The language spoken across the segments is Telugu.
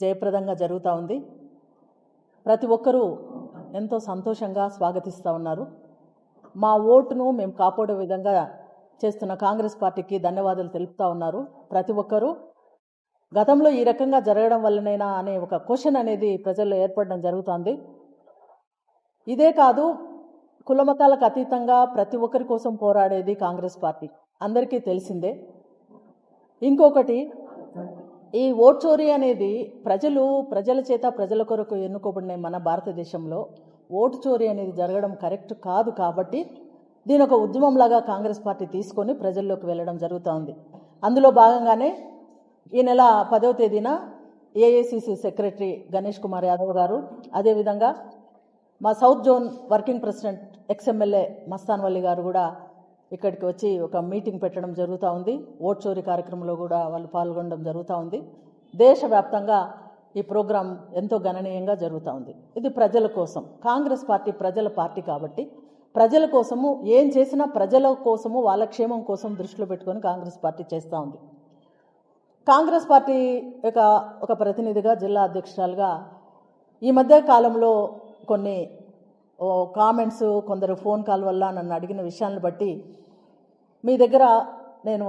జయప్రదంగా జరుగుతూ ఉంది. ప్రతి ఒక్కరూ ఎంతో సంతోషంగా స్వాగతిస్తూ ఉన్నారు. మా ఓటును మేము కాపాడే విధంగా చేస్తున్న కాంగ్రెస్ పార్టీకి ధన్యవాదాలు తెలుపుతూ ఉన్నారు. ప్రతి ఒక్కరూ గతంలో ఈ రకంగా జరగడం వల్లనేనా అనే ఒక క్వశ్చన్ అనేది ప్రజల్లో ఏర్పడడం జరుగుతోంది. ఇదే కాదు, కులమతాలకు అతీతంగా ప్రతి ఒక్కరి కోసం పోరాడేది కాంగ్రెస్ పార్టీ, అందరికీ తెలిసిందే. ఇంకొకటి, ఈ ఓట్ చోరీ అనేది ప్రజల చేత ప్రజల కొరకు ఎన్నుకోబడిన మన భారతదేశంలో ఓటు చోరీ అనేది జరగడం కరెక్ట్ కాదు. కాబట్టి దీని ఒక ఉద్యమంలాగా కాంగ్రెస్ పార్టీ తీసుకొని ప్రజల్లోకి వెళ్ళడం జరుగుతోంది. అందులో భాగంగానే ఈ నెల 10వ తేదీన ఏఐసిసి సెక్రటరీ గణేష్ కుమార్ యాదవ్ గారు, అదేవిధంగా మా south zone working president ex-MLA Mastan Valli గారు కూడా ఇక్కడికి వచ్చి ఒక మీటింగ్ పెట్టడం జరుగుతూ ఉంది. ఓట్ చోరీ కార్యక్రమంలో కూడా వాళ్ళు పాల్గొనడం జరుగుతూ ఉంది. దేశవ్యాప్తంగా ఈ ప్రోగ్రాం ఎంతో గణనీయంగా జరుగుతూ ఉంది. ఇది ప్రజల కోసం. కాంగ్రెస్ పార్టీ ప్రజల పార్టీ కాబట్టి ప్రజల కోసము ఏం చేసినా ప్రజల కోసము, వాళ్ళ క్షేమం కోసం దృష్టిలో పెట్టుకొని కాంగ్రెస్ పార్టీ చేస్తూ ఉంది. కాంగ్రెస్ పార్టీ ఒక ప్రతినిధిగా, జిల్లా అధ్యక్షురాలుగా ఈ మధ్య కాలంలో కొన్ని కామెంట్స్, కొందరు ఫోన్ కాల్ వల్ల నన్ను అడిగిన విషయాలను బట్టి మీ దగ్గర నేను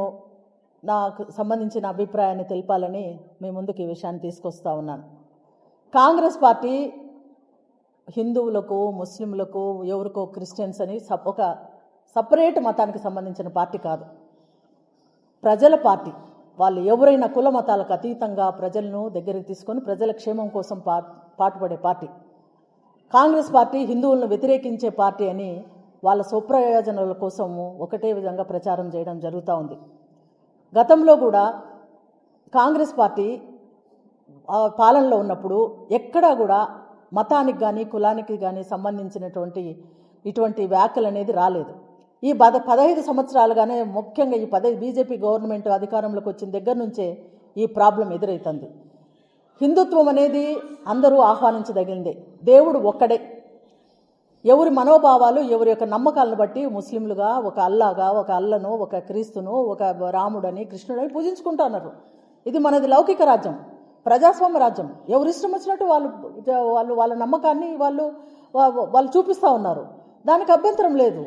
నాకు సంబంధించిన అభిప్రాయాన్ని తెలపాలని మీ ముందుకు ఈ విషయాన్ని తీసుకొస్తా ఉన్నాను. కాంగ్రెస్ పార్టీ హిందువులకు, ముస్లింలకు, ఎవరికో క్రిస్టియన్స్ అని ఒక సపరేట్ మతానికి సంబంధించిన పార్టీ కాదు. ప్రజల పార్టీ. వాళ్ళు ఎవరైనా కుల మతాలకు అతీతంగా ప్రజలను దగ్గరికి తీసుకొని ప్రజల క్షేమం కోసం పాటుపడే పార్టీ. కాంగ్రెస్ పార్టీ హిందువులను వ్యతిరేకించే పార్టీ అని వాళ్ళ స్వప్రయోజనాల కోసము ఒకటే విధంగా ప్రచారం చేయడం జరుగుతూ ఉంది. గతంలో కూడా కాంగ్రెస్ పార్టీ పాలనలో ఉన్నప్పుడు ఎక్కడా కూడా మతానికి కానీ కులానికి కానీ సంబంధించినటువంటి ఇటువంటి వ్యాఖ్యలు అనేది రాలేదు. ఈ 15 సంవత్సరాలుగానే, ముఖ్యంగా ఈ బీజేపీ గవర్నమెంట్ అధికారంలోకి వచ్చిన దగ్గర నుంచే ఈ ప్రాబ్లం ఎదురవుతుంది. హిందుత్వం అనేది అందరూ ఆహ్వానించదగిందే. దేవుడు ఒక్కడే. ఎవరి మనోభావాలు, ఎవరి యొక్క నమ్మకాలను బట్టి ముస్లింలుగా ఒక అల్లాగా, ఒక అల్లను, ఒక క్రీస్తును, ఒక రాముడని, కృష్ణుడని పూజించుకుంటున్నారు. ఇది మనది లౌకిక రాజ్యం, ప్రజాస్వామ్య రాజ్యం. ఎవరు ఇష్టం వచ్చినట్టు వాళ్ళ నమ్మకాన్ని వాళ్ళు చూపిస్తూ ఉన్నారు. దానికి అభ్యంతరం లేదు.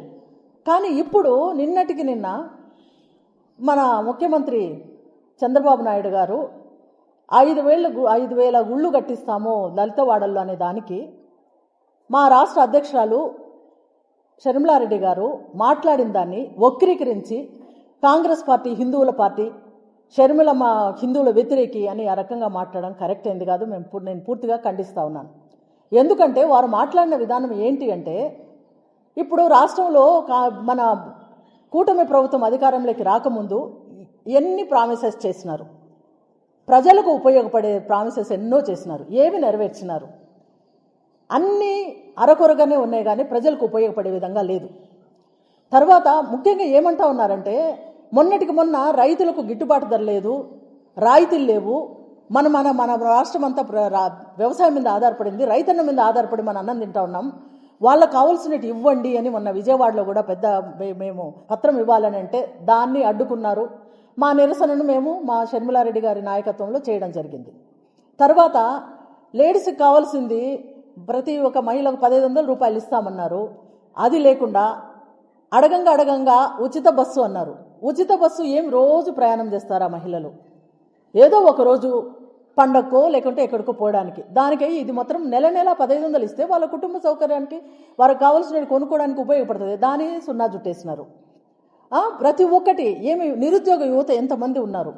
కానీ ఇప్పుడు నిన్నటికి నిన్న మన ముఖ్యమంత్రి చంద్రబాబు నాయుడు గారు 5,000 గుళ్ళు కట్టిస్తాము దళితవాడల్లో అనే దానికి మా రాష్ట్ర అధ్యక్షురాలు షర్మిలారెడ్డి గారు మాట్లాడిన దాన్ని వక్రీకరించి కాంగ్రెస్ పార్టీ హిందువుల పార్టీ, షర్మిల మా హిందువుల వ్యతిరేకి అని ఆ రకంగా మాట్లాడడం కరెక్ట్ అయింది కాదు. నేను పూర్తిగా ఖండిస్తూ ఉన్నాను. ఎందుకంటే వారు మాట్లాడిన విధానం ఏంటి అంటే, ఇప్పుడు రాష్ట్రంలో మన కూటమి ప్రభుత్వం అధికారంలోకి రాకముందు ఎన్ని ప్రామిసెస్ చేసినారు, ప్రజలకు ఉపయోగపడే ప్రామిసెస్ ఎన్నో చేసినారు. ఏమి నెరవేర్చినారు? అన్నీ అరకొరగానే ఉన్నాయి, కానీ ప్రజలకు ఉపయోగపడే విధంగా లేదు. తర్వాత ముఖ్యంగా ఏమంటా ఉన్నారంటే, మొన్నటికి మొన్న రైతులకు గిట్టుబాటు ధర లేదు, రాయితీలు లేవు, మన రాష్ట్రం అంతా వ్యవసాయం మీద ఆధారపడింది, రైతన్న మీద ఆధారపడి మన అన్నం తింటా ఉన్నాం, వాళ్ళకు కావాల్సినట్టు ఇవ్వండి అని మొన్న విజయవాడలో కూడా మేము పత్రం ఇవ్వాలని అంటే దాన్ని అడ్డుకున్నారు. మా నిరసనను మేము మా షర్మిలారెడ్డి గారి నాయకత్వంలో చేయడం జరిగింది. తర్వాత లేడీస్కి కావాల్సింది ప్రతి ఒక్క మహిళకు 1,500 రూపాయలు ఇస్తామన్నారు. అది లేకుండా అడగంగా ఉచిత బస్సు అన్నారు. ఉచిత బస్సు ఏం రోజు ప్రయాణం చేస్తారా మహిళలు? ఏదో ఒక రోజు పండగకో లేకుంటే ఎక్కడికో పోవడానికి. దానికై ఇది మాత్రం నెల 1,500 ఇస్తే వాళ్ళ కుటుంబ సౌకర్యానికి, వారికి కావాల్సినవి కొనుక్కోవడానికి ఉపయోగపడుతుంది. దాన్ని సున్నా జుట్టేసినారు. ప్రతి ఒక్కటి ఏమి నిరుద్యోగ యువత ఎంతమంది ఉన్నారు.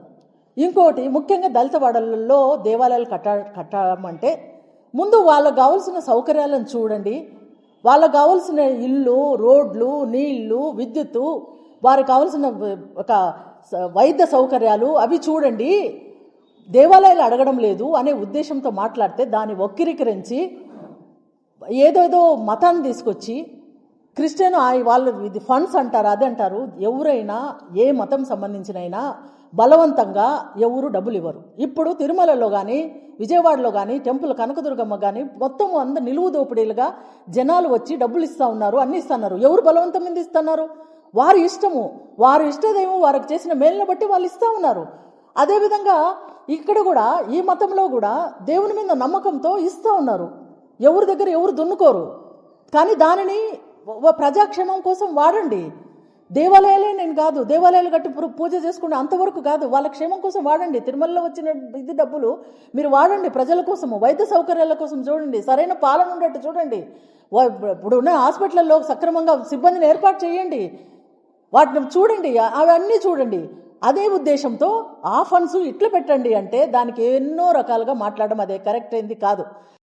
ఇంకోటి, ముఖ్యంగా దళిత వాడలలో దేవాలయాలు కట్టమంటే ముందు వాళ్ళకు కావాల్సిన సౌకర్యాలను చూడండి. వాళ్ళకు కావాల్సిన ఇల్లు, రోడ్లు, నీళ్లు, విద్యుత్తు, వారికి కావాల్సిన ఒక వైద్య సౌకర్యాలు అవి చూడండి. దేవాలయాలు అడగడం లేదు అనే ఉద్దేశంతో మాట్లాడితే దాన్ని వక్రీకరించి ఏదేదో మతాన్ని తీసుకొచ్చి క్రిస్టియన్ వాళ్ళు ఇది ఫండ్స్ అంటారు, అది అంటారు. ఎవరైనా ఏ మతం సంబంధించినైనా బలవంతంగా ఎవరు డబ్బులు ఇవ్వరు. ఇప్పుడు తిరుమలలో కానీ, విజయవాడలో కానీ, టెంపుల్ కనకదుర్గమ్మ కానీ మొత్తం అందరు నిలువు దోపిడీలుగా జనాలు వచ్చి డబ్బులు ఇస్తూ ఉన్నారు, అన్ని ఇస్తున్నారు. ఎవరు బలవంతం మీద ఇస్తున్నారు? వారి ఇష్టము, వారి ఇష్టదేమో వారికి చేసిన మేలును బట్టి వాళ్ళు ఇస్తూ ఉన్నారు. అదేవిధంగా ఇక్కడ కూడా ఈ మతంలో కూడా దేవుని మీద నమ్మకంతో ఇస్తూ ఉన్నారు. ఎవరి దగ్గర ఎవరు దున్నుకోరు. కానీ దానిని ప్రజాక్షేమం కోసం వాడండి. దేవాలయాలే నేను కాదు, దేవాలయాలు కట్టి పూజ చేసుకునే అంతవరకు కాదు, వాళ్ళ క్షేమం కోసం వాడండి. తిరుమలలో వచ్చిన ఇది డబ్బులు మీరు వాడండి ప్రజల కోసము, వైద్య సౌకర్యాల కోసం చూడండి, సరైన పాలన ఉండేట్టు చూడండి. ఇప్పుడు ఉన్న హాస్పిటల్లో సక్రమంగా సిబ్బందిని ఏర్పాటు చేయండి, వాటిని చూడండి, అవన్నీ చూడండి. అదే ఉద్దేశంతో ఆ ఫండ్స్ ఇట్లా పెట్టండి అంటే దానికి ఎన్నో రకాలుగా మాట్లాడడం అదే కరెక్ట్ అయింది కాదు.